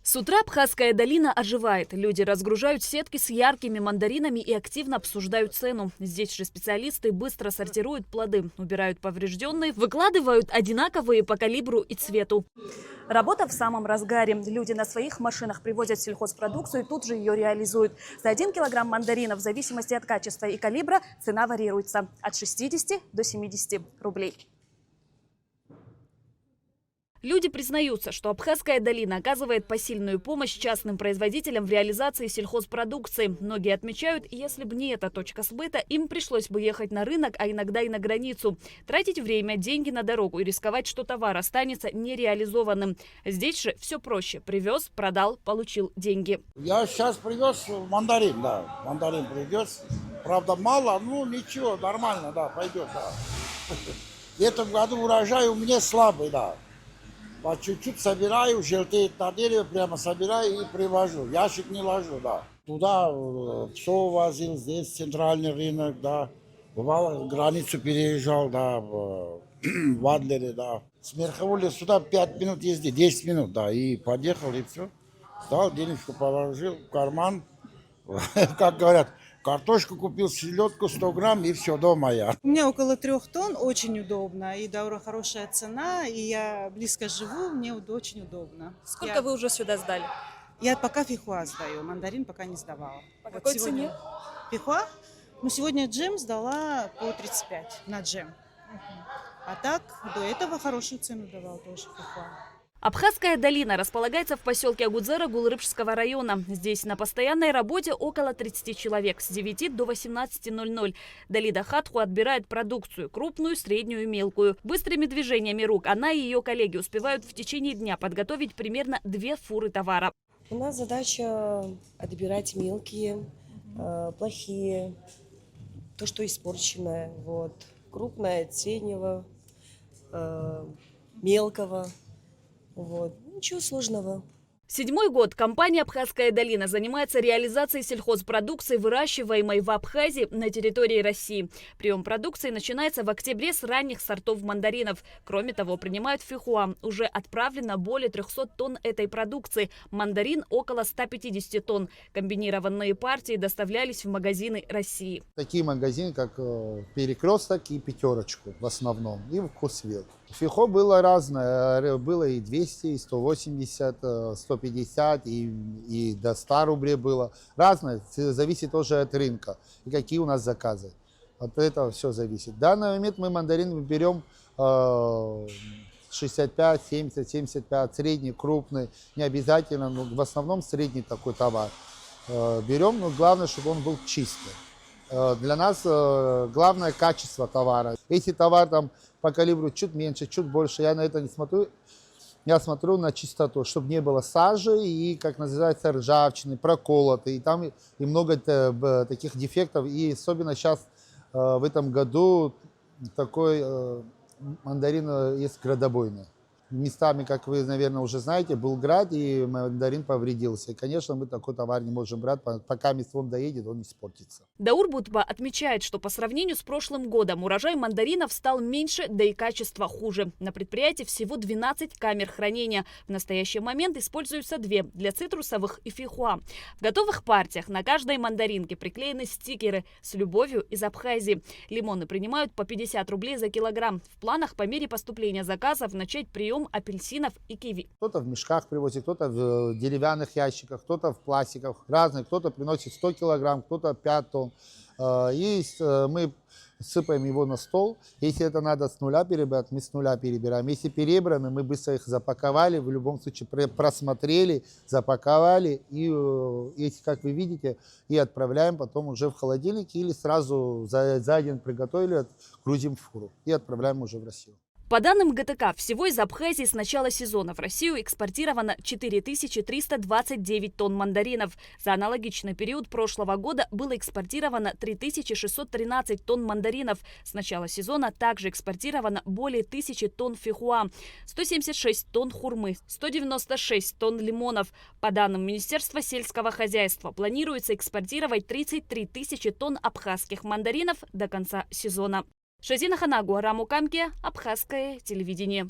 С утра Абхазская долина оживает. Люди разгружают сетки с яркими мандаринами и активно обсуждают цену. Здесь же специалисты быстро сортируют плоды, убирают поврежденные, выкладывают одинаковые по калибру и цвету. Работа в самом разгаре. Люди на своих машинах привозят сельхозпродукцию и тут же ее реализуют. За 1 килограмм мандаринов в зависимости от качества и калибра цена варьируется от 60 до 70 рублей. Люди признаются, что Абхазская долина оказывает посильную помощь частным производителям в реализации сельхозпродукции. Многие отмечают, если бы не эта точка сбыта, им пришлось бы ехать на рынок, а иногда и на границу. Тратить время, деньги на дорогу и рисковать, что товар останется нереализованным. Здесь же все проще. Привез, продал, получил деньги. Я сейчас привез мандарин, да. Мандарин привез. Правда, мало, ну ничего, нормально, да, пойдет, да. В этом году урожай у меня слабый, да. По чуть-чуть собираю, желтеет на дереве, прямо собираю и привожу. Ящик не ложу, да. Туда псов возил, здесь центральный рынок, да. Бывало, границу переезжал, да, в Адлере, да. С Мерховоли сюда 5 минут езди, 10 минут, да. И подъехал, и все. Стал, денежку положил в карман. Как говорят, картошку купил, селедку 100 грамм и все, дома я. У меня около 3 тонн, очень удобно. И да, хорошая цена, и я близко живу, мне очень удобно. Сколько вы уже сюда сдали? Я пока фихуа сдаю, мандарин пока не сдавала. По какой цене? Фихуа? Ну, сегодня джем сдала по 35 на джем. А так, до этого хорошую цену давал тоже фихуа. Абхазская долина располагается в поселке Агудзера Гулрыпшского района. Здесь на постоянной работе около 30 человек с 9 до 18:00. Далида Хатху отбирает продукцию – крупную, среднюю и мелкую. Быстрыми движениями рук она и ее коллеги успевают в течение дня подготовить примерно 2 фуры товара. У нас задача отбирать мелкие, плохие, то, что испорченное. Вот. Крупное, среднего, мелкого. Вот. Ничего сложного. 7-й год компания «Абхазская долина» занимается реализацией сельхозпродукции, выращиваемой в Абхазии на территории России. Прием продукции начинается в октябре с ранних сортов мандаринов. Кроме того, принимают фихуа. Уже отправлено более 300 тонн этой продукции. Мандарин около 150 тонн. Комбинированные партии доставлялись в магазины России. Такие магазины, как Перекресток и Пятерочку в основном, и Вкусвилл. Фихо было разное, было и 200, и 180, 150, и до 100 рублей было. Разное, зависит тоже от рынка и какие у нас заказы. От этого все зависит. В данный момент мы мандарин берем 65, 70, 75, средний, крупный, не обязательно, но в основном средний такой товар. Берем, но главное, чтобы он был чистый. Для нас главное качество товара. Если товар там по калибру чуть меньше, чуть больше, я на это не смотрю. Я смотрю на чистоту, чтобы не было сажи и, как называется, ржавчины, проколоты. И там и много таких дефектов. И особенно сейчас в этом году такой мандарин есть градобойный. Местами, как вы, наверное, уже знаете, был град, и мандарин повредился. И, конечно, мы такой товар не можем брать, пока он доедет, он не испортится. Даур Бутба отмечает, что по сравнению с прошлым годом урожай мандаринов стал меньше, да и качество хуже. На предприятии всего 12 камер хранения. В настоящий момент используются 2 для цитрусовых и фихуа. В готовых партиях на каждой мандаринке приклеены стикеры с любовью из Абхазии. Лимоны принимают по 50 рублей за килограмм. В планах по мере поступления заказов начать прием апельсинов и киви. Кто-то в мешках привозит, кто-то в деревянных ящиках, кто-то в пластиках, разные. Кто-то приносит 100 килограмм, кто-то 5 тонн. И мы сыпаем его на стол. Если это надо с нуля перебирать, мы с нуля перебираем. Если перебраны, мы быстро их запаковали, в любом случае просмотрели, запаковали. И если, как вы видите, и отправляем потом уже в холодильник или сразу за день приготовили, грузим в фуру и отправляем уже в Россию. По данным ГТК, всего из Абхазии с начала сезона в Россию экспортировано 4329 тонн мандаринов. За аналогичный период прошлого года было экспортировано 3613 тонн мандаринов. С начала сезона также экспортировано более 1000 тонн фихуа, 176 тонн хурмы, 196 тонн лимонов. По данным Министерства сельского хозяйства, планируется экспортировать 33 тысячи тонн абхазских мандаринов до конца сезона. Шазина Ханагу, Раму Камке, Абхазское телевидение.